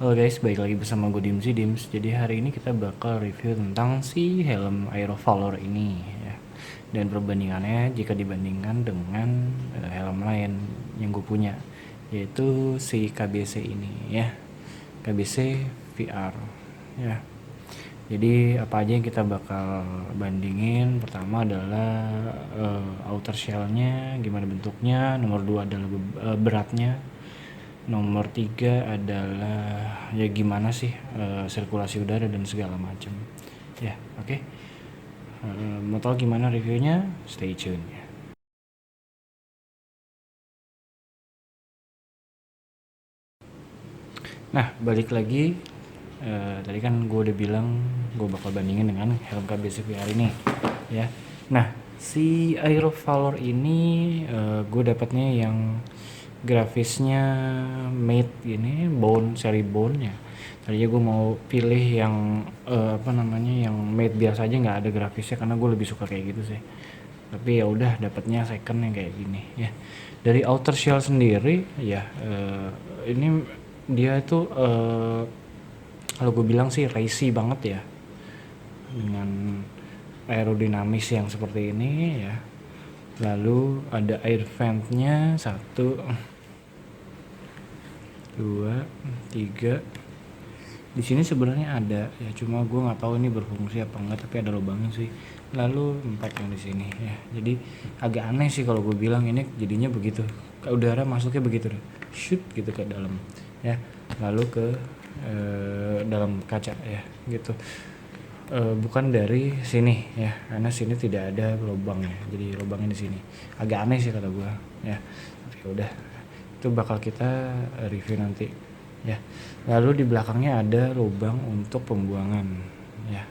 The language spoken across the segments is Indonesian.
Halo guys, balik lagi bersama gue Dims. Jadi hari ini kita bakal review tentang si helm Aerovalor ini ya. Dan perbandingannya jika dibandingkan dengan helm lain yang gue punya, yaitu si KBC ini ya. KBC VR ya. Jadi apa aja yang kita bakal bandingin? Pertama adalah outer shell-nya gimana bentuknya, nomor 2 adalah beratnya, nomor 3 adalah ya gimana sih sirkulasi udara dan segala macam ya. Oke. Mau tahu gimana reviewnya? Stay tune ya. Nah, balik lagi. Tadi kan gue udah bilang gue bakal bandingin dengan helm KBC VR ini ya. Nah, si Aerovalor ini gue dapatnya yang grafisnya made ini bone, seri bone ya. Tadinya gue mau pilih yang yang made biasa aja, nggak ada grafisnya, karena gue lebih suka kayak gitu sih. Tapi ya udah, dapatnya second yang kayak gini ya. Dari outer shell sendiri ya, ini dia itu kalau gue bilang sih racy banget ya, dengan aerodinamis yang seperti ini ya. Lalu ada air ventnya 1, 2, 3. Di sini sebenarnya ada ya, cuma gue nggak tahu ini berfungsi apa enggak, tapi ada lubangnya sih. Lalu 4 yang di sini ya. Jadi agak aneh sih kalau gue bilang ini jadinya begitu. Udara masuknya begitu deh, shoot gitu ke dalam ya. Lalu ke dalam kaca ya gitu. Bukan dari sini ya, karena sini tidak ada lubangnya. Jadi lubangnya di sini. Agak aneh sih kata gue ya. Tapi udah, itu bakal kita review nanti ya. Lalu di belakangnya ada lubang untuk pembuangan ya,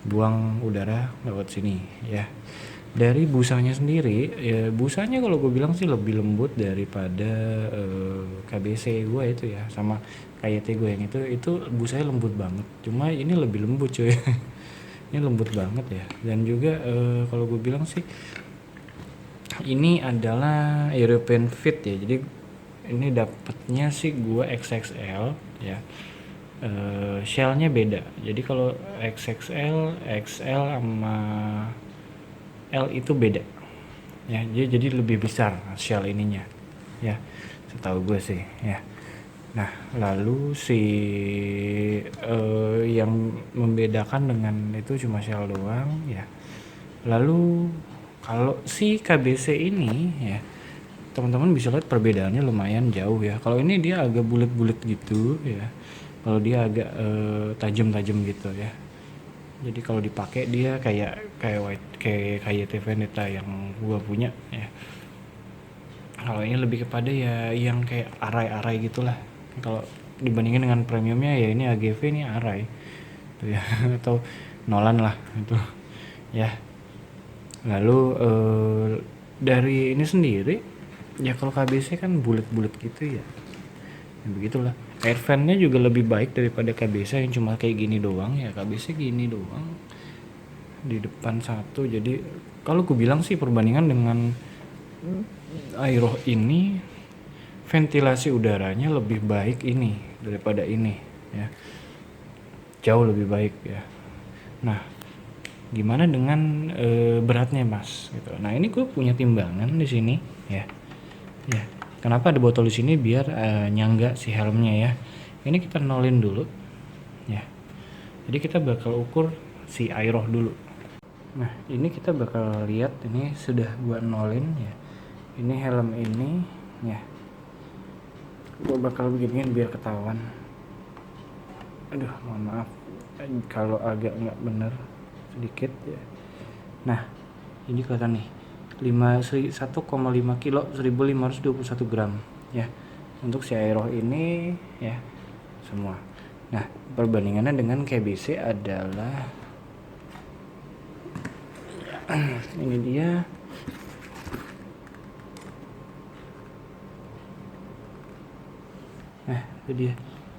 buang udara lewat sini ya. Dari busanya sendiri ya, busanya kalau gue bilang sih lebih lembut daripada KBC gue itu ya, sama KYT gue yang itu busanya lembut banget. Cuma ini lebih lembut cuy. Ini lembut banget ya. Dan juga kalau gue bilang sih ini adalah European Fit ya. Jadi ini dapatnya sih gue XXL ya. Shellnya beda. Jadi kalau XXL, XL sama L itu beda ya. Jadi lebih besar shell ininya ya, setahu gue sih ya. Nah, lalu si yang membedakan dengan itu cuma shell doang ya. Lalu kalau si KBC ini ya, teman-teman bisa lihat perbedaannya lumayan jauh ya. Kalau ini dia agak bulat-bulat gitu ya. Kalau dia agak tajam-tajam gitu ya. Jadi kalau dipakai dia kayak Veneta yang gua punya ya. Kalau ini lebih kepada ya yang kayak arai-arai gitulah. Kalau dibandingin dengan premiumnya ya, ini AGV, ini arai tuh ya. Atau Nolan lah itu ya. Lalu dari ini sendiri ya, kalau KBC kan bulat-bulat gitu ya. Ya begitulah. Air fan-nya juga lebih baik daripada KBC yang cuma kayak gini doang ya. KBC gini doang di depan satu. Jadi kalau gue bilang sih perbandingan dengan Aero ini, ventilasi udaranya lebih baik ini daripada ini ya. Jauh lebih baik ya. Nah, gimana dengan beratnya mas gitu. Nah, ini gue punya timbangan di sini ya. Ya, kenapa ada botol di sini? Biar nyangga si helmnya ya. Ini kita nolin dulu ya. Jadi kita bakal ukur si Aeroh dulu. Nah, ini kita bakal lihat, ini sudah gua nolin ya. Ini helm ini ya. Gua bakal beginiin biar ketahuan. Aduh, mohon maaf kalau agak nggak bener sedikit ya. Nah, ini kelihatan nih, 1,5 kilo, 1521 gram ya untuk si Aeroh ini ya semua. Nah, perbandingannya dengan KBC adalah ini dia. Nah, itu dia.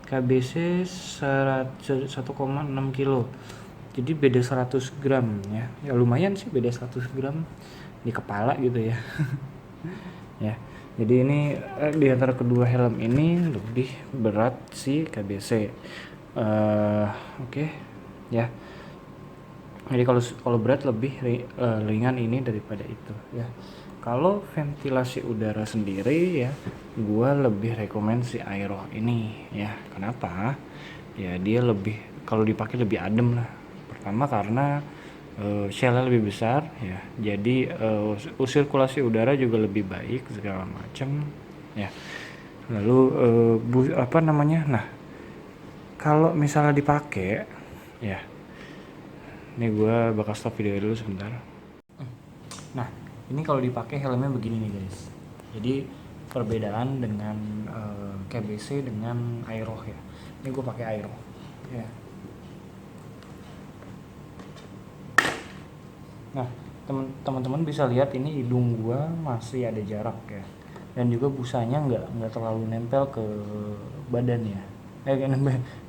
KBC 1,6 kilo. Jadi beda 100 gram ya. Ya lumayan sih, beda 100 gram di kepala gitu ya. Ya. Jadi ini di antara kedua helm ini lebih berat si KBC. Oke. Ya. Jadi kalau berat lebih ringan ini daripada itu ya. Kalau ventilasi udara sendiri ya, gua lebih rekomen si Aero ini ya. Kenapa? Ya dia lebih, kalau dipakai lebih adem lah. Pertama karena shell-nya lebih besar ya. Jadi sirkulasi udara juga lebih baik segala macam ya. Lalu apa namanya? Nah, kalau misalnya dipakai ya, ini gue bakal stop video dulu sebentar. Nah, ini kalau dipakai helmnya begini nih guys. Jadi perbedaan dengan KBC dengan Aero ya. Ini gue pakai Aero. Ya. Nah, teman-teman bisa lihat ini hidung gue masih ada jarak ya. Dan juga busanya nggak terlalu nempel ke badan ya.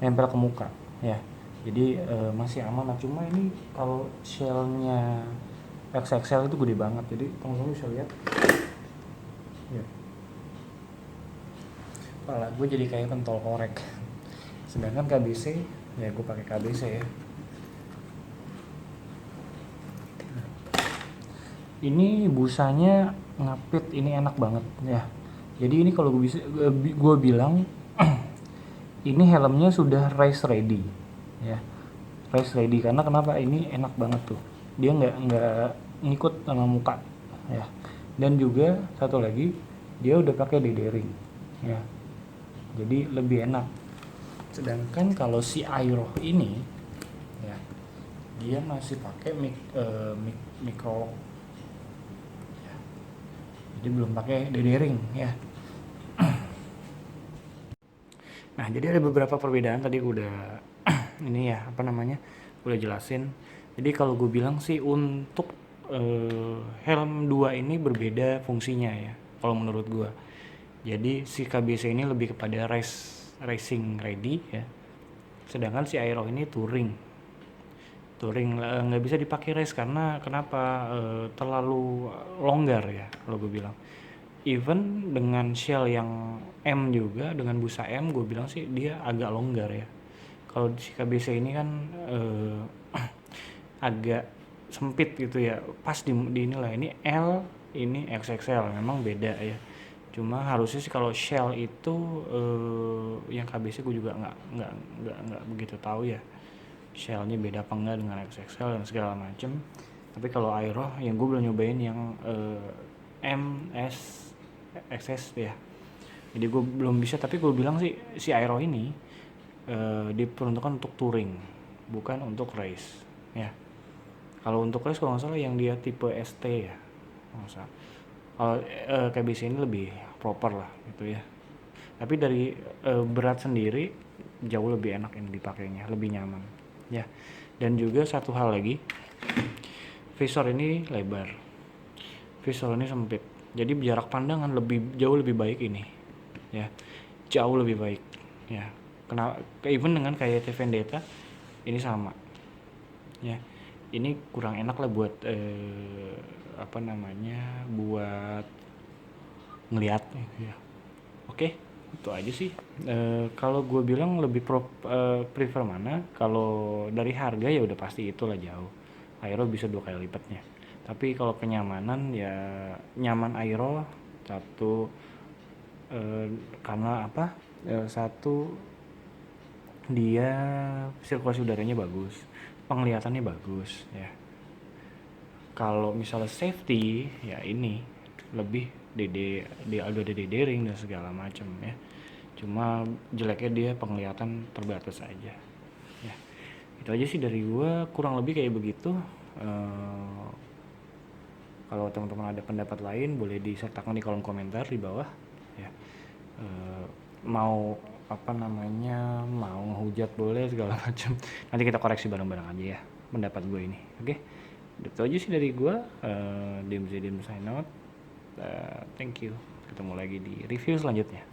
Nempel ke muka ya. Jadi masih aman. Nah, cuma ini kalau shellnya XXL itu gede banget, jadi teman-teman bisa lihat ya, kepala gue jadi kayak pentol korek. Sedangkan KBC ya, gue pakai KBC ya, ini busanya ngapit, ini enak banget ya. Jadi ini kalau gue bilang ini helmnya sudah race ready ya, race ready. Karena kenapa? Ini enak banget tuh, dia nggak ngikut sama muka ya. Dan juga satu lagi, dia udah pakai D-ring ya, jadi lebih enak. Sedangkan kalau si Aero ini ya, dia masih pakai micro ya. Jadi belum pakai D-ring ya. Nah, jadi ada beberapa perbedaan tadi udah ini ya, apa namanya, udah jelasin. Jadi kalau gue bilang sih untuk helm 2 ini berbeda fungsinya ya, kalau menurut gue. Jadi si KBC ini lebih kepada racing ready ya, sedangkan si Aero ini touring nggak bisa dipakai race. Karena kenapa? Terlalu longgar ya kalau gue bilang. Even dengan shell yang M juga, dengan busa M, gue bilang sih dia agak longgar ya. Kalau si KBC ini kan agak sempit gitu ya, pas di inilah, ini L, ini XXL, memang beda ya. Cuma harusnya sih kalau shell itu yang KBC gue juga nggak begitu tahu ya, shellnya beda apa enggak dengan XXL dan segala macem. Tapi kalau Aero yang gue belum nyobain yang MS XS ya, jadi gue belum bisa. Tapi gue bilang sih si Aero ini diperuntukkan untuk touring, bukan untuk race ya. Kalau untuk race kalau nggak salah yang dia tipe ST ya, nggak salah. Kalau KBC ini lebih proper lah gitu ya. Tapi dari berat sendiri jauh lebih enak ini dipakainya, lebih nyaman ya. Dan juga satu hal lagi, visor ini lebar, visor ini sempit. Jadi jarak pandangan jauh lebih baik ini ya, jauh lebih baik ya. Kenapa? Even dengan kayak Vendetta ini sama ya. Ini kurang enak lah buat apa namanya, buat ngelihat ya. Oke, itu aja sih. Kalau gue bilang lebih prefer mana, kalau dari harga ya udah pasti itulah jauh. Aero bisa 2 kali lipatnya. Tapi kalau kenyamanan ya nyaman Aero satu, karena apa? Satu, dia sirkulasi udaranya bagus, penglihatannya bagus ya. Kalau misalnya safety ya ini lebih dia ada D-ring dan segala macam ya. Cuma jeleknya dia penglihatan terbatas aja ya. Itu aja sih dari gua, kurang lebih kayak begitu. Kalau teman-teman ada pendapat lain boleh disertakan di kolom komentar di bawah ya. Mau apa namanya, mau ngehujat boleh segala macam, nanti kita koreksi bareng-bareng aja ya pendapat gue ini. Oke, itu aja sih dari gue. Dim sign out. Thank you, ketemu lagi di review selanjutnya.